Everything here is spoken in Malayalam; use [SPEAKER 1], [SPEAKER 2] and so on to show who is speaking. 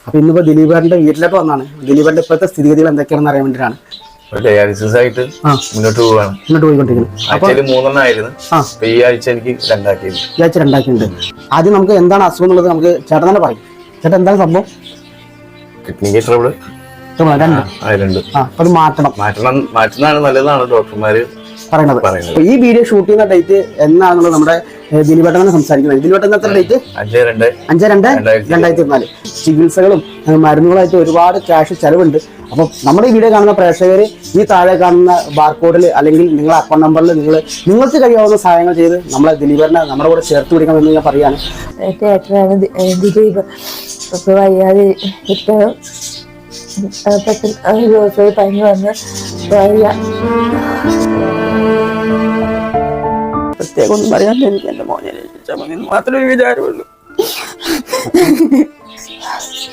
[SPEAKER 1] അപ്പൊ ഇന്നിപ്പോ ദിലീപേട്ടന്റെ വീട്ടിലേക്ക് വന്നാണ്. ദിലീപേട്ടന്റെ ഇപ്പോഴത്തെ സ്ഥിതിഗതികൾ എന്തൊക്കെയാണെന്ന് അറിയാൻ വേണ്ടിയിട്ടാണ്.
[SPEAKER 2] ഡയാലിസിസ് ആയിട്ട് മുന്നോട്ട്
[SPEAKER 1] പോയിക്കൊണ്ടിരിക്കുന്നത്.
[SPEAKER 2] ആഴ്ചയിൽ 3 ആയിരുന്നു. ഈ ആഴ്ച എനിക്ക് 2 ആക്കിയിട്ടുണ്ട്.
[SPEAKER 1] ഈ ആഴ്ച 2 ആക്കിയിട്ടുണ്ട്. ആദ്യം നമുക്ക് എന്താണ് അസുഖം എന്നുള്ളത് നമുക്ക് ചേട്ടൻ തന്നെ പറയും. ചേട്ടൻ എന്താണ് സംഭവം?
[SPEAKER 2] കിഡ്നി ട്രബിൾ
[SPEAKER 1] അത്
[SPEAKER 2] മാറ്റുന്നതാണ് നല്ലതാണ് ഡോക്ടർമാര്
[SPEAKER 1] പറയുന്നത്. ഈ വീഡിയോ ഷൂട്ട് ചെയ്യുന്ന ഡേറ്റ് എന്നാണെന്നുള്ളത് നമ്മുടെ ദിലീപേട്ടനാണ് സംസാരിക്കുന്നത്. ദിലീപേട്ടൻ എത്ര ഡേറ്റ്? 5/2/2024. ചികിത്സകളും മരുന്നുകളായിട്ട് ഒരുപാട് ക്യാഷ് ചെലവുണ്ട്. അപ്പം നമ്മുടെ ഈ വീഡിയോ കാണുന്ന പ്രേക്ഷകർ ഈ താഴെ കാണുന്ന ബാർകോഡിൽ അല്ലെങ്കിൽ നിങ്ങളുടെ അക്കൗണ്ട് നമ്പറിൽ നിങ്ങൾക്ക് കഴിയാവുന്ന സഹായങ്ങൾ ചെയ്ത് നമ്മളെ ദിലീപേട്ടനെ നമ്മുടെ കൂടെ ചേർത്ത് പിടിക്കണമെന്ന് ഞാൻ പറയാണ്.
[SPEAKER 3] ദിലീപ് വയ്യാതെ പെട്ടെന്ന് ദിവസമായി പനി വന്ന്
[SPEAKER 1] പ്രത്യേകം ഒന്നും പറയാൻ എനിക്ക് എന്റെ മോനെ മാത്രമേ വിചാരമുള്ളൂ.